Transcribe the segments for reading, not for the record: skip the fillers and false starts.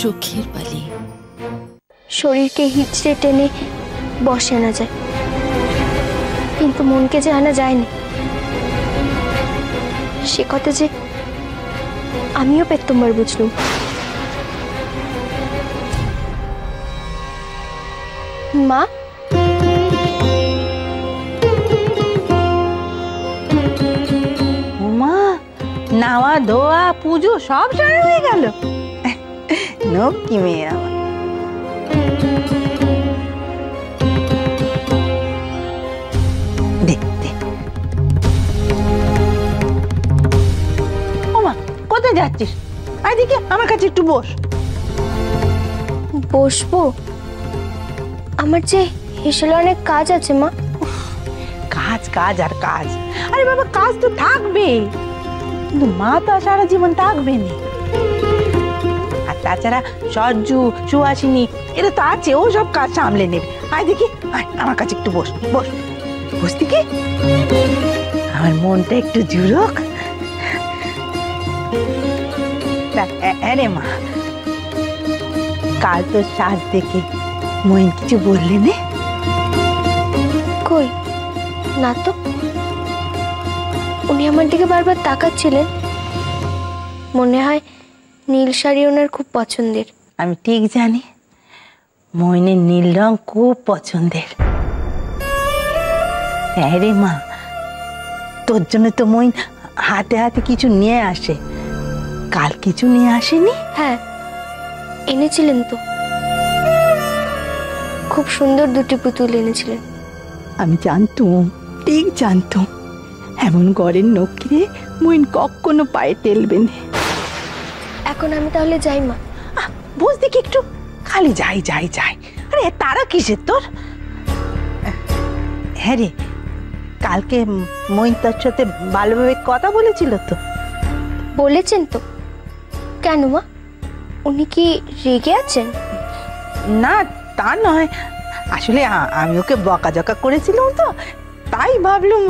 চোখের বালি শরীরকে হিচড়ে টেনে বসে আনা যায়, কিন্তু মনকে যে আনা যায়নি। সে কথা যে আমিও প্রথমবার বুঝলুম। মা, মা নাওয়া ধোয়া পুজো সব সারা হয়ে গেল। নক্কি মেয়ে আমার। ওমা কোথায় যাচ্ছিস? এদিকে আমার কাছে একটু বস। বসবো? আমার যে হেসেলে অনেক কাজ আছে মা। কাজ কাজ আর কাজ। আরে বাবা কাজ তো থাকবে, কিন্তু মা তো সারা জীবন থাকবে না। আর তাছাড়া সজ্জু সুহাসিনী এটা তো আছে, ও সব কাজ সামলে নেবে। আয় দেখি, আমার কাছে একটু বস বস বস দেখি, আমার মনটা একটু জুড়োক। আরে মা, কাল তো সাজ দেখে মইন কিছু বললে না? কই না তো, উনি আমার দিকে বারবার তাকাচ্ছিলেন। মনে হয় নীল শাড়ি ওনার খুব পছন্দের। আমি ঠিক জানি মইনের নীল রং খুব পছন্দের। হ্যাঁ রে মা, তোর জন্য তো মইন হাতে হাতে কিছু নিয়ে আসে। কাল কিছু নিয়ে আসেনি? হ্যাঁ এনেছিলেন তো, খুব সুন্দর দুটি পুতুল এনেছিলেন। আমি জানতুম, ঠিক জানতুম এমন ঘরের নখে মইন কখনো পায়ে টেলবে না। এখন আমি তাহলে যাই মা? বুঝ দেখি একটু, খালি যাই যাই যাই। আরে তারা কিসের তোর? হ্যাঁ রে, কালকে মইন তোর সাথে ভালোভাবে কথা বলেছিল তো? বলেছেন তো। কেন মা, উনি কি রেগে আছেন? না তা নয়, আসলে আমি ওকে বকাঝকা করেছিলাম তো, তাই ভাবলুম।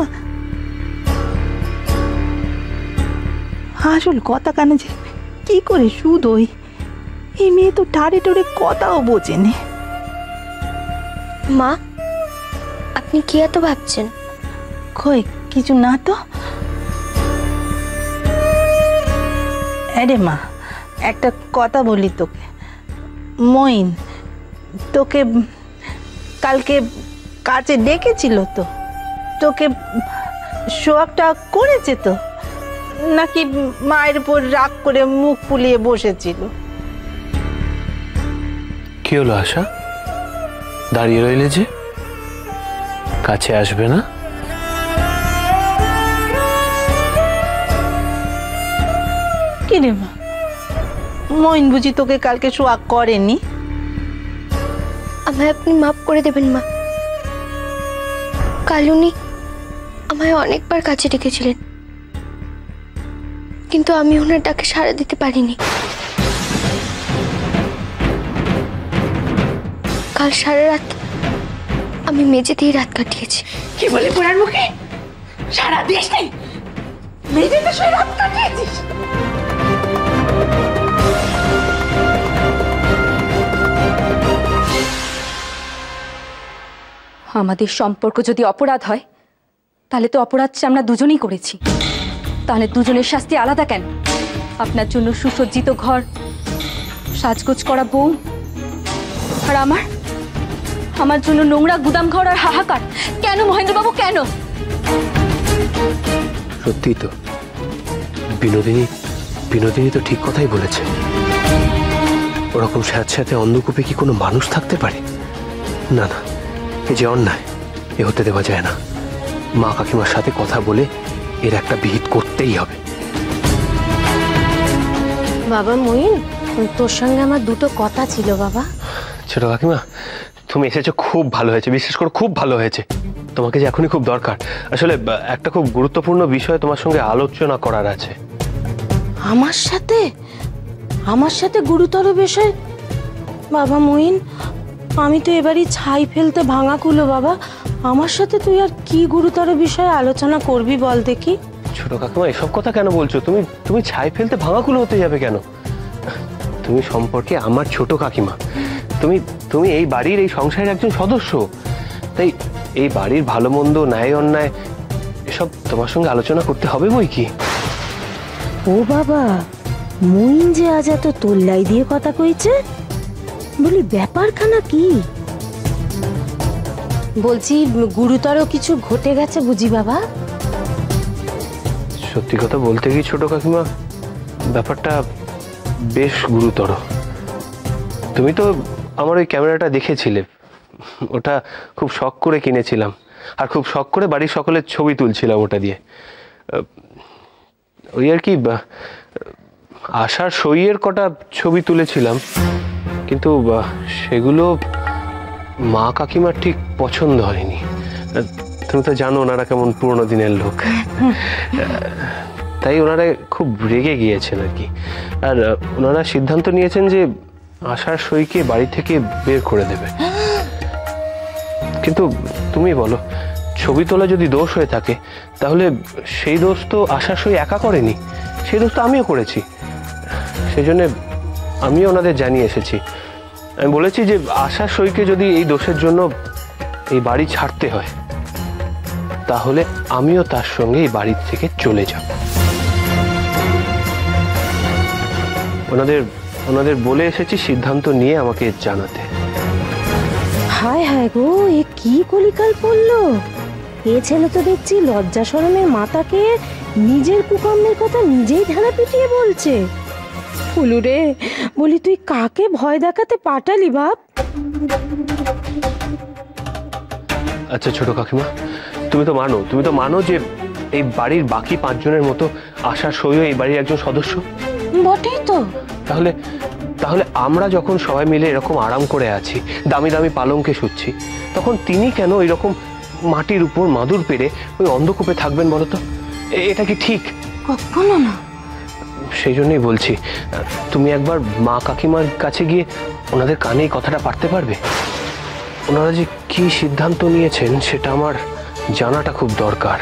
আসল কথা কানে যে কি করে শুধু এই মেয়ে তো ঠাড়ে টোড়ে কথাও বোঝে না। মা, আপনি কি এত ভাবছেন? কই কিছু না তো। আরে মা, একটা কথা বলি তোকে। মইন তোকে কালকে কাছে ডেকেছিল তো? তোকে সোহাগটা করেছে তো, নাকি মায়ের উপর রাগ করে মুখ ফুলিয়ে বসেছিল? কি হলো আশা, দাঁড়িয়ে রইলে যে? কাছে আসবে না? কি রে মা, মইন বুঝি তোকে কালকে সোহাগ করেনি? আমায় আপনি মাফ করে দেবেন মা। কাল উনি আমায় অনেকবার কাছে ডেকেছিলেন, কিন্তু আমি ওনার ডাকে সাড়া দিতে পারিনি। কাল সারা রাত আমি মেঝেতেই রাত কাটিয়েছি। কি বলে পোড়ার মুখে? সারা দেশ নেই, মেঝেতে শুয়ে রাত কাটিয়েছিস? আমাদের সম্পর্ক যদি অপরাধ হয়, তাহলে তো অপরাধটা আমরা দুজনেই করেছি। তাহলে দুজনের শাস্তি আলাদা কেন? আপনার জন্য সুসজ্জিত ঘর, সাজগোজ করা বউ, আর আমার জন্য নোংরা গুদাম ঘর আর হাহাকার। কেন মহেন্দ্রবাবু, কেন? সত্যি তো, বিনোদিনী তো ঠিক কথাই বলেছে। ওরকম স্যাঁতস্যাঁতে অন্ধকূপে কি কোনো মানুষ থাকতে পারে? না না, এই যে অন্যায়, এ হতে দেওয়া যায় না। মা কাকিমার সাথে কথা বলে এর একটা বিহিত করতেই হবে। বাবা মইন, তোর সঙ্গে আমার দুটো কথা ছিল বাবা। ছোট কাকিমা, তুমি এসেছো, খুব ভালো হয়েছে, বিশেষ করে খুব ভালো হয়েছে। তোমাকে যে এখনই খুব দরকার। আসলে একটা খুব গুরুত্বপূর্ণ বিষয় তোমার সঙ্গে আলোচনা করার আছে। আমার সাথে গুরুতর বিষয়? বাবা মইন, আমি তো এবারই ছাই ফেলতে ভাঙা কুলো বাবা। আমার সাথে তুই আর কি গুরুতর বিষয়ে আলোচনা করবি বল দেখি। ছোট কাকিমা এসব কথা কেন বলছো? তুমি তুমি ছাই ফেলতে ভাঙাকুলো হতে যাবে কেন? তুমি সম্পর্কে আমার ছোট কাকিমা, তুমি তুমি এই বাড়ির এই সংসারের একজন সদস্য, তাই এই বাড়ির ভালো মন্দ ন্যায় অন্যায় এসব তোমার সঙ্গে আলোচনা করতে হবে বই কি। ও বাবা, মইন যে আজ এত তোল্লাই দিয়ে কথা কইছে, বলি ব্যাপারখানা কি? বলছি গুরুতর কিছু ঘটে গেছে বুঝি বাবা? সত্যি কথা বলতে কি ছোট কাকিমা, ব্যাপারটা বেশ গুরুতর। তুমি তো আমার ওই ক্যামেরাটা দেখেছিলে, ওটা খুব শখ করে কিনেছিলাম, আর খুব শখ করে বাড়ির সকলের ছবি তুলছিলাম ওটা দিয়ে। ওই আর কি, আশার সইয়ের কটা ছবি তুলেছিলাম, কিন্তু সেগুলো মা কাকিমার ঠিক পছন্দ হয়নি। তুমি তো জানো ওনারা কেমন পুরোনো দিনের লোক, তাই ওনারা খুব রেগে গিয়েছেন আর কি। আর ওনারা সিদ্ধান্ত নিয়েছেন যে আশার সইকে বাড়ি থেকে বের করে দেবে। কিন্তু তুমি বলো, ছবি তোলা যদি দোষ হয়ে থাকে, তাহলে সেই দোষ তো আশার সই একা করেনি, সেই দোষ তো আমিও করেছি। সেই জন্য আমিও ওনাদের জানিয়ে এসেছি। আমি বলেছি যে আশার সইকে যদি এই দোষের জন্য এই বাড়ি ছাড়তে হয়, তাহলে আমিও তার সঙ্গে এই বাড়ি থেকে চলে যাব। ওনাদের বলে এসেছি সিদ্ধান্ত নিয়ে আমাকে জানাতে। হায় হায় গো, এ কি কলিকাল পড়লো! এ ছেলে তো দেখছি লজ্জা শরমের মাথাকে নিজের কুকর্মের কথা নিজেই ঢেলা পিটিয়ে বলছে। ফুলু রে, বলি তুই কাকে ভয় দেখাতে পাঠালি বাপ? আচ্ছা ছোট কাকিমা, তুমি তো মানো যে এই বাড়ির বাকি 5 জনের মতো আশার সইও এই বাড়ির একজন সদস্য। বটেই তো। তাহলে আমরা যখন সবাই মিলে এরকম আরাম করে আছি, দামি দামি পালঙ্কে শুচ্ছি, তখন তিনি কেন এরকম মাটির উপর মাদুর পেরে ওই অন্ধকূপে থাকবেন বলো তো? এটা কি ঠিক? কখনো না। সেই জন্যই বলছি, তুমি একবার মা কাকিমার কাছে গিয়ে ওনাদের কানে এই কথাটা পারতে পারবে? ওনারা যে কি সিদ্ধান্ত নিয়েছেন সেটা আমার জানাটা খুব দরকার।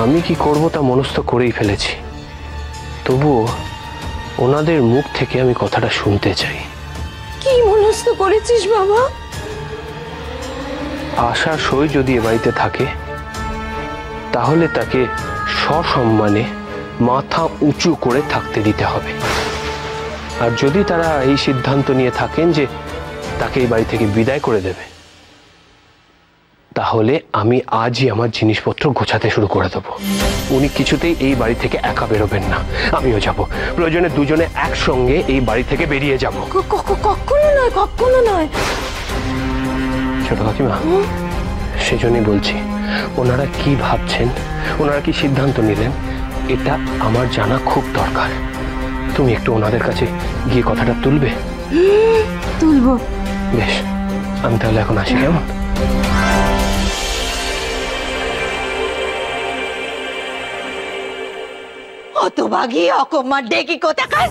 আমি কি করব তা মনস্থ করেই ফেলেছি, তবুও ওনাদের মুখ থেকে আমি কথাটা শুনতে চাই। কি মনস্থ করেছিস বাবা? আশার সই যদি এ বাড়িতে থাকে, তাহলে তাকে সসম্মানে মাথা উঁচু করে থাকতে দিতে হবে। আর যদি তারা এই সিদ্ধান্ত নিয়ে থাকেন যে তাকে এই বাড়ি থেকে বিদায় করে দেবে, তাহলে আমি আজই আমার জিনিসপত্র গোছাতে শুরু করে দেবো। উনি কিছুতেই এই বাড়ি থেকে একা বেরোবেন না, আমিও যাব। প্রয়োজনে দুজনে একসঙ্গে এই বাড়ি থেকে বেরিয়ে যাব। কখনো নয়। ছোট কাকিমা, সেজন্যই বলছি, ওনারা কি ভাবছেন, ওনারা কি সিদ্ধান্ত নিলেন, এটা আমার জানা খুব দরকার। তুমি একটু ওনাদের কাছে গিয়ে কথাটা তুলবে? তুলবো। বেশ, আমি তাহলে এখন আসি, কেমন? হতভাগী অকম্মার ডেকে কোথাকার,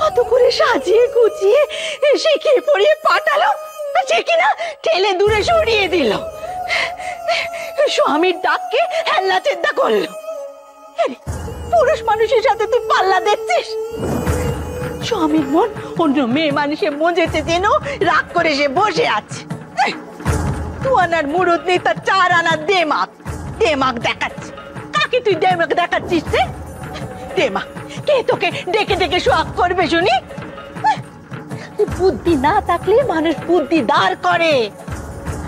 অত করে সাজিয়ে গুছিয়ে শিখিয়ে পড়িয়ে পাঠালো, সে কিনা ঠেলে দূরে সরিয়ে দিল। স্বামীর ডাককে হেল্লা চেদ্দা করলো। পুরুষ মানুষের সাথে তুই পাল্লা দিচ্ছিস? স্বামীর মন অন্য মেয়ে মানুষে মজেছে যেন রাগ করে সে বসে আছে। 2 আনার মুরুদ নেই, তার 4 আনার দেমাগ দেখাচ্ছে। কাকে তুই দেমাগ দেখাচ্ছিস? দেমাগ কে তোকে ডেকে ডেকে সোয়াগ করবে শুনি? বুদ্ধি না থাকলে মানুষ বুদ্ধি দাঁড় করে,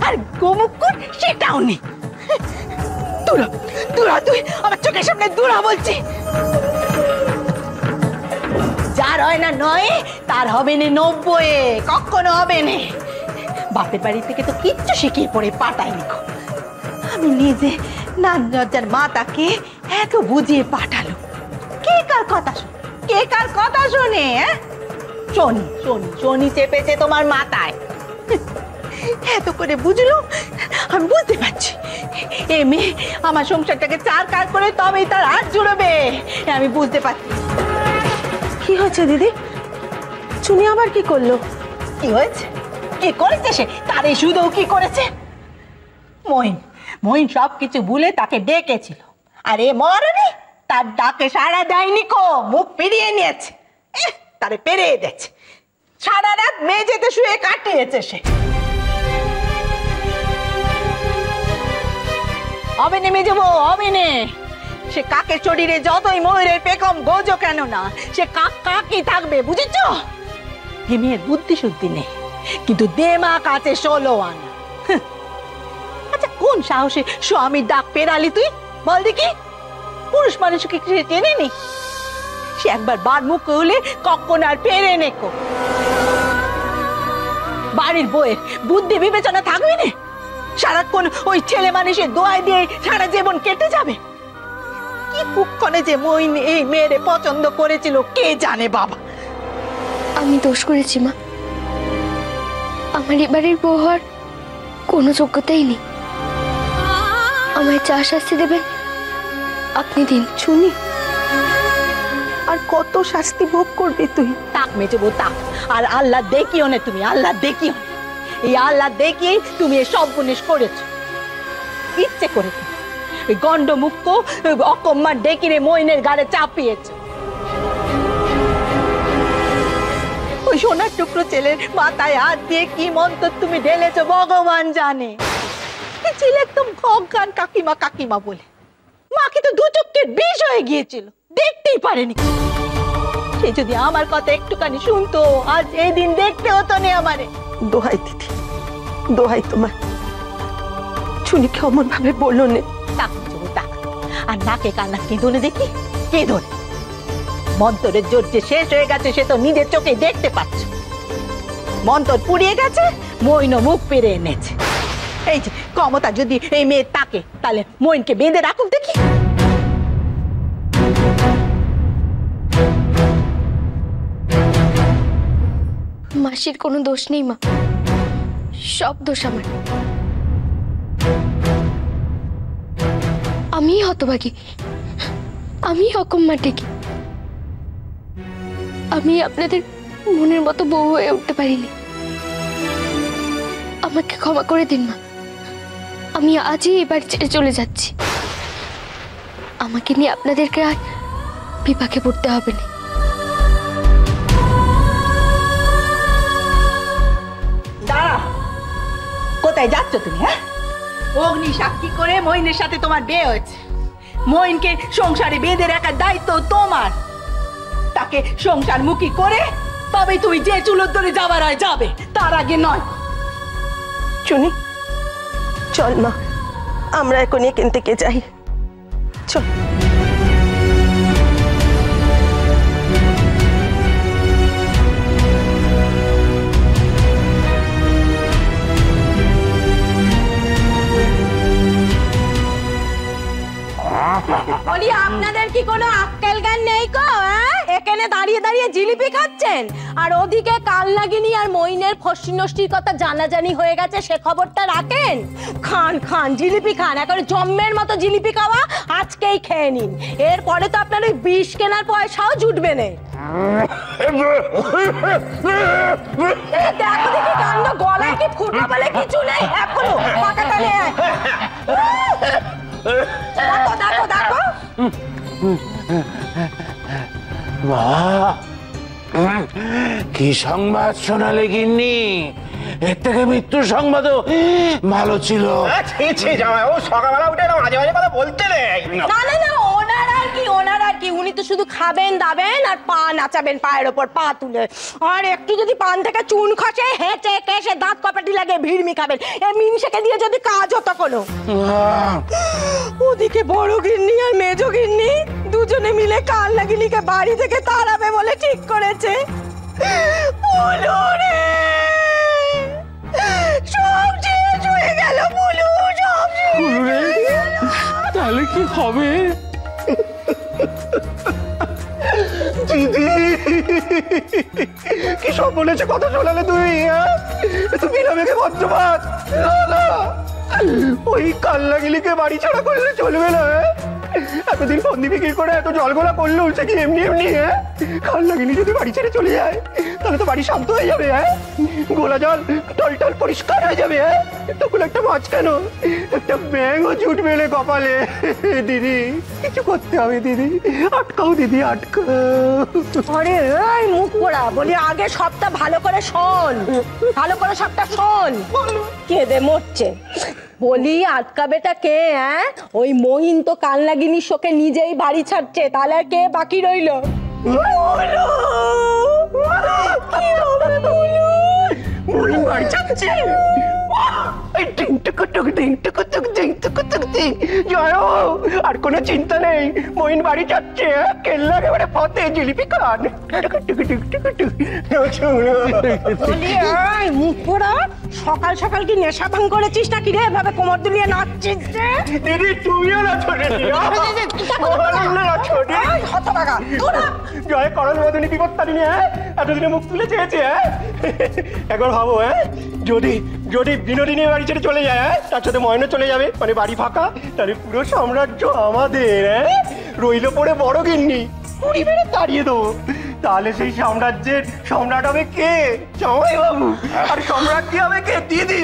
আর গোমুকুর সেটাও নেই। দূরা তুই আমার চোখের সামনে দূরা বলছি। যার হয় না 9, তার হবে না 90, কখনো হবে না। বাপের বাড়ি থেকে তো কিচ্ছু শিখিয়ে পড়ে পাঠায়নি। আমি নিজে নানজার মাতাকে এত বুঝিয়ে পাঠালো। কে কার কথা শোনে? শনি চেপেছে তোমার মাথায়। এত করে বুঝলো, আমি বুঝতে পারছি এ মেয়ে আমার সংসারটাকে 4 কাজ করে তবেই তার হাত জুড়বে। আমি বুঝতে পারছি। কি হয়েছে দিদি? চুনি আবার কি করলো? কি হয়েছে? কি করেছে সে, তার এই শুধু কি করেছে? মইন মইন সবকিছু ভুলে তাকে ডেকেছিল, আর এ মরণে তার ডাকে সাড়া দেয়নি কো, মুখ ফিরিয়ে নিয়েছে, তারে পেরিয়ে দিয়েছে। সারা রাত মেঝেতে শুয়ে কাটিয়েছে সে। হবে নেমে যাবো, হবে নে। সে কাকের শরীরে যতই ময়ূরের পেখম গোজো কেন না, সে কাক কাকই থাকবে, বুঝেছ? এ মেয়ের বুদ্ধি শুদ্ধি নেই, কিন্তু দেমাক আছে 16 আনা। আচ্ছা, কোন সাহসে স্বামীর ডাক পেরালি তুই, বল দেখি? পুরুষ মানুষকে টেনে নি, সে একবার বার মুখ হলে কখন আর পেরে নেকো। বাড়ির বউয়ের বুদ্ধি বিবেচনা থাকবে না, সারাক্ষণ ওই ছেলে মানুষের দোয়াই দিয়ে সারা জীবন কেটে যাবে। কি কুক্ষণে যে মইন এই মেয়েরে পছন্দ করেছিল কে জানে বাবা। আমি দোষ করেছি মা, আমার এবারের বউ হওয়ার কোনো যোগ্যতাই নেই। আমায় যা শাস্তি দেবেন আপনি দিন। শুনি, আর কত শাস্তি ভোগ করবি তুই? তাক মেজবো তাক, আর আল্লাহ দেখিও না তুমি, আল্লাহ দেখিও। এই আল্লাহ দেখিয়েই তুমি এই সব জিনিস করেছো, ইচ্ছে করে। ওই গন্ডমুক্ত অকম্মা ডেকিরে মইনের গাড়ে চাপিয়েছ। ওই সোনার টুকরো ছেলের মাথায় হাত দিয়ে কি মন্ত্র তুমি ঢেলেছো ভগবান জানে। ছেলে একদম অজ্ঞান কাকিমা কাকিমা বলে, মাকে তো দু চোখের বিষ হয়ে গিয়েছিল, দেখতেই পারেনি। সে যদি আমার কথা একটুখানি শুনতো, আজ এই দিন দেখতে হতো না আমারে। দোহাই দিদি, দোহাই তোমার, চুনিকে অমন ভাবে বললো নে। আর নাকে কান্না কে ধরে দেখি, কে ধরে? মন্তরের জোর যে শেষ হয়ে গেছে সে তো নিজের চোখে দেখতে পাচ্ছ। মন্তর পুড়িয়ে গেছে, মইনও মুখ পেরে এনেছে। এই যে ক্ষমতা যদি এই মেয়ে তাকে, তাহলে মইনকে বেঁধে রাখুক দেখি। মাসির কোনো দোষ নেই মা, সব দোষ আমার। আমি হতভাগী, আমি অকম্মা টেকি। আমি আপনাদের মনের মতো বউ হয়ে উঠতে পারিনি। আমাকে ক্ষমা করে দিন মা, আমি আজই এবার ছেড়ে চলে যাচ্ছি। আমাকে নিয়ে আপনাদেরকে আর বিপাকে পড়তে হবে না। দাঁড়া, কোথায় যাচ্ছ তুমি? হ্যাঁ, অগ্নি সাক্ষী করে মইনের সাথে তোমার বিয়ে হয়েছে। মইনকে সংসারে বেঁধে রাখার দায়িত্ব তোমার। তাকে সংসার মুখী করে তবে তুমি যে চুলোর ধরে যাবার হয় যাবে, তার আগে নয়। চুনি চল মা, আমরা এখন এখান থেকে যাই, চল। বলি, আপনাদের কি কোনো আক্কেল জ্ঞান নেই কো? এখানে দাঁড়িয়ে দাঁড়িয়ে জিলিপি খাচ্ছেন, আর ওদিকে কালনাগিনী আর মইনের ফষ্টি নষ্টির কথা জানাজানি হয়ে গেছে, সে খবরটা রাখেন? খান খান জিলিপি খান, এখন জম্মের মতো জিলিপি খাওয়া আজকেই খেয়ে নিন, এরপরে তো আপনার ওই বিষ কেনার পয়সাও জুটবে না। দেখো দেখি কাণ্ড, গলায় কি ফুটা বলে কিছু নেই এখনো, পাকা টানে। দেখো দেখো দেখো, কি সংবাদ শোনালে গিন্নি? এর থেকে মৃত্যু সংবাদও ভালো ছিল। সকালবেলা উঠে মাঝে মাঝে কথা বলতে নেই। না না না, ওনার আর কি, উনি তো শুধু খাবেন দাবেন আর পা নাচাবেন পায়ের ওপর পা তুলে, আর একটু যদি পান থেকে চুন খসে হেঁচে কেসে দাঁত কপাটি লাগে ভিড়মি খাবেন। এই মিনসেকে দিয়ে যদি কাজ হতো কোনো। ওদিকে বড় গিন্নি আর মেজো গিন্নি দুজনে মিলে কালনাগিনীকে বাড়ি থেকে তাড়াবে বলে ঠিক করেছে। বলো রে, সব শেষ হয়ে গেল, বলো সব শেষ হয়ে গেল। তাহলে কি হবে? কি সব বলেছে, কথা শোনালে তুমি? তুমি নামেকে বজ্রপাত। ওই কালনাগিলিকে বাড়ি ছাড়া করলে চলবে না। এতদিন ফন্দি বিক্রি করে এত জলগোলা করলো সে কি এমনি এমনি? হ্যাঁ, কাল লাগিনি যদি বাড়ি ছেড়ে চলে যায় তাহলে তো বাড়ি শান্ত হয়ে যাবে। হ্যাঁ, গোলা জল টলটল পরিষ্কার হয়ে যাবে। হ্যাঁ, তখন একটা মাছ কেন, একটা ব্যাঙও জুটবে না কপালে। দিদি কিছু করতে হবে দিদি, আটকাও দিদি আটকাও। আরে এই মুখ পোড়া, বলি আগে সবটা ভালো করে শোন, ভালো করে সবটা শোন। কেঁদে মরছে, বলি আটকাবেটা কে? হ্যাঁ, ওই মহিন তো কাল লাগিনির শোকে নিজেই বাড়ি ছাড়ছে, তাহলে আর কে বাকি রইল? মহিন বাড়ি যাচ্ছে। আর কোনো চিন্তা নেই, মহিন বাড়ি যাচ্ছে। কেল্লা একেবারে ফতে জিলিপি খান। মুখ পোড়া, সকাল সকাল কি নেশা ভাঙ করেছিস নাকি রে? এভাবে কোমর দুলিয়ে নাচছিস যে? দিদি তুমিও না ছোটে জয় করল মদনী কি করতে পারিনি? হ্যাঁ, এতদিনে মুখ তুলে চেয়েছে। হ্যাঁ, একবার ভাবো, হ্যাঁ, যদি যদি বিনোদিনী বাড়ি ছেড়ে চলে যায়, হ্যাঁ, তার সাথে ময়না চলে যাবে, মানে বাড়ি ফাঁকা, তাহলে পুরো সাম্রাজ্য আমাদের। হ্যাঁ, রইল পড়ে বড় গিন্নি, কুড়ি মেরে তাড়িয়ে দেবো। তাহলে সেই সাম্রাজ্যের সম্রাট হবে কে? জামাই বাবু। আর সম্রাট কি হবে কে? দিদি।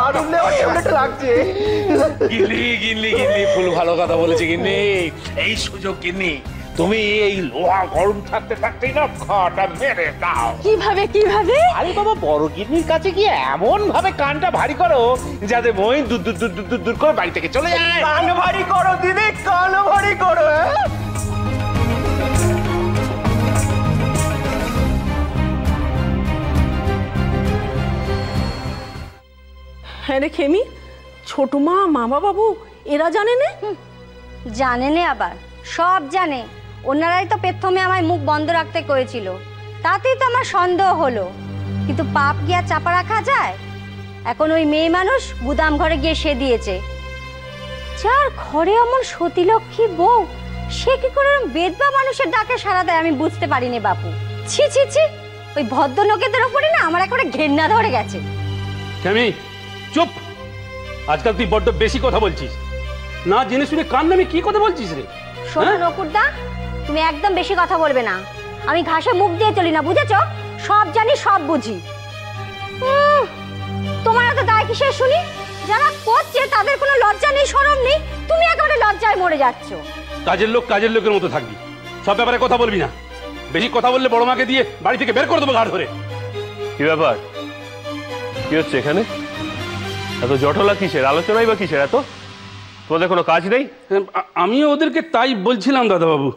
আনন্দ আমার কেমন একটা লাগছে। গিন্নি গিন্নি গিন্নি, ফুল ভালো কথা বলেছে গিন্নি। এই সুযোগ গিন্নি, তুমি এই লোহা গরম থাকতে থাকতেই না খাটা মেরে দাও। কিভাবে কিভাবে? আরে বাবা, বড় গিন্নির কাছে গিয়ে এমন ভাবে কানটা ভারী করো যাতে মই দূর দূর দূর দূর দূর করে বাড়ি থেকে চলে যায়। কান ভারী করো দিদি, কান ভারী করো। হ্যাঁ রে খেমি, ছোট মা, মামা বাবু এরা জানে না? জানে না, আবার সব জানে। ওনারাই তো প্রথমে আমায় মুখ বন্ধ রাখতে করেছিল, তাতেই তো আমার সন্দেহ হলো। কিন্তু পাপ গিয়া চাপা রাখা যায়? এখন ওই মেয়ে মানুষ গুদাম ঘরে গিয়ে সে দিয়েছে। যার ঘরে এমন সতীলক্ষ্মী বউ, সে কি করে বেদবা মানুষের ডাকে সাড়া দেয় আমি বুঝতে পারিনি বাপু। ছি ছি ছি, ওই ভদ্র লোকেদের ওপরে না আমার একেবারে ঘেন্না ধরে গেছে। খেমি চুপ, আজকাল তুই বড্ড বেশি কথা বলছিস। না জেনে শুনে কান নামে কি কথা বলছিস রে? শোনো নকুরদা, তুমি একদম বেশি কথা বলবে না। আমি ঘাসে মুখ দিয়ে চলি না, বুঝেছো? সব জানি, সব বুঝি। তোমার এত দায় কিসের শুনি? যারা করছে তাদের কোনো লজ্জা নেই, শরম নেই, তুমি একেবারে লজ্জায় মরে যাচ্ছ। কাজের লোক কাজের লোকের মতো থাকবি, সব ব্যাপারে কথা বলবি না। বেশি কথা বললে বড় মাকে দিয়ে বাড়ি থেকে বের করে দেবো ঘাড় ধরে। কি ব্যাপার, কি হচ্ছে এখানে? এত জটলা কিসের, আলোচনাই বা কিসের? এত তোমাদের কোনো কাজ নেই? আমিও ওদেরকে তাই বলছিলাম দাদাবাবু।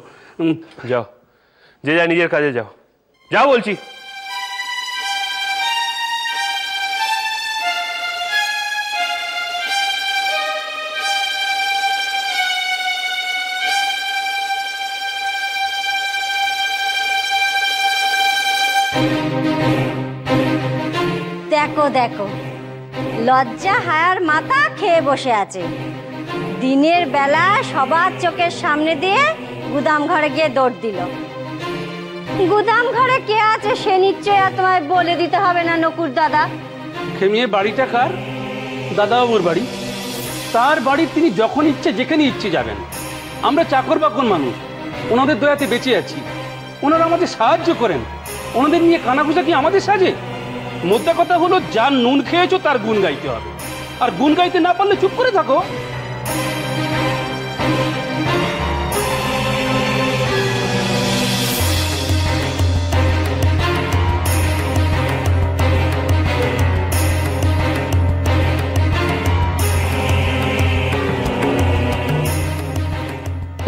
যাও, যে যা নিজের কাজে যাও, যাও বলছি। দেখো দেখো, লজ্জা হায়ার মাথা খেয়ে বসে আছে। দিনের বেলা সবার চোখের সামনে দিয়ে গুদাম ঘরে গিয়ে দৌড় দিল। গুদাম ঘরে কে আছে সে নিশ্চয় আর তোমায় বলে দিতে হবে না নকুর দাদা। খেমিয়ে বাড়িটা কার? দাদাবাবুর বাড়ি। তার বাড়ি তিনি যখন ইচ্ছে যেখানে ইচ্ছে যাবেন। আমরা চাকর বাকর মানুষ, ওনাদের দয়াতে বেঁচে আছি। ওনারা আমাদের সাহায্য করেন, ওনাদের নিয়ে কানাঘুষা কি আমাদের সাজে? মোদ্দা কথা হলো, যার নুন খেয়েছো তার গুণ গাইতে হবে, আর গুণ গাইতে না পারলে চুপ করে থাকো।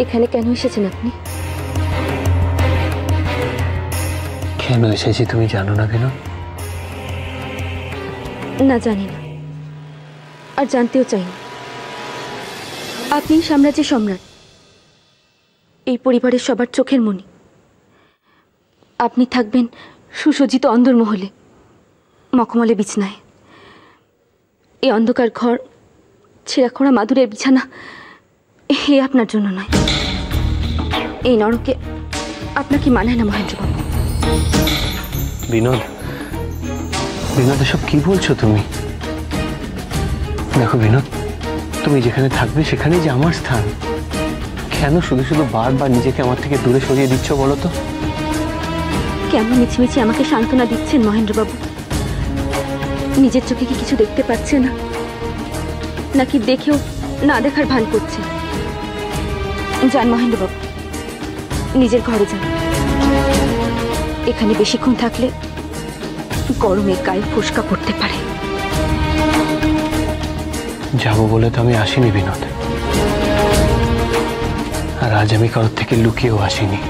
এখানে কেন এসেছেন আপনি? কেন এসেছি তুমি জানো না বিনোদ? না, জানি না, আর জানতেও চাই না। আপনি সাম্রাজ্যের সম্রাট, এই পরিবারের সবার চোখের মণি। আপনি থাকবেন সুসজ্জিত অন্দরমহলে, মখমলে বিছনায়। এই অন্ধকার ঘর, ছেঁড়াখোড়া মাদুরের বিছানা, এ আপনার জন্য নয়। এই নরকে আপনাকে মানায় না মহেন্দ্রবাবু। বিনোদ, বিনোদ এসব কি বলছো তুমি? দেখো বিনোদ, তুমি যেখানে থাকবে সেখানেই যে আমার স্থান। কেন শুধু শুধু বারবার নিজেকে আমার থেকে দূরে সরিয়ে দিচ্ছ বলো তো? কেন মিছিমিছি আমাকে সান্ত্বনা দিচ্ছেন মহেন্দ্রবাবু? নিজের চোখে কি কিছু দেখতে পাচ্ছে না, নাকি দেখেও না দেখার ভান করছে? যান মহেন্দ্রবাবু, নিজের ঘরে যান। এখানে বেশিক্ষণ থাকলে গরমে গায়ে ফোসকা পড়তে পারে। যাবো বলে তো আমি আসিনি বিনোদ, আর আজ আমি কারোর থেকে লুকিয়েও আসিনি।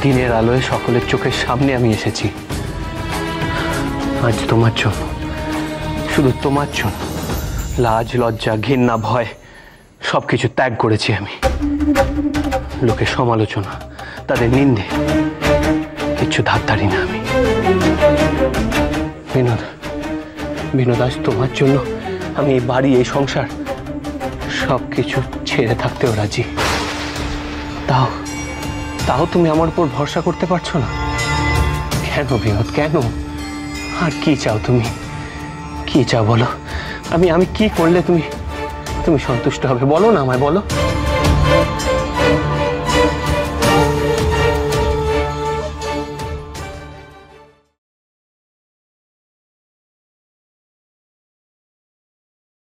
দিনের আলোয় সকলের চোখের সামনে আমি এসেছি। আজ তোমার জন্য, শুধু তোমার জন্য লাজ লজ্জা ঘৃণা ভয় সবকিছু ত্যাগ করেছি আমি। লোকের সমালোচনা, তাদের নিন্দে কিচ্ছু ধার ধারি না আমি। বিনোদ, বিনোদ, আজ তোমার জন্য আমি এই বাড়ি, এই সংসার সবকিছু ছেড়ে থাকতেও রাজি। তাও তাও তুমি আমার উপর ভরসা করতে পারছো না কেন বিনোদ? কেন? আর কি চাও তুমি? কি চাও বলো? আমি কি করলে তুমি তুমি সন্তুষ্ট হবে? বলো না আমায়, বলো।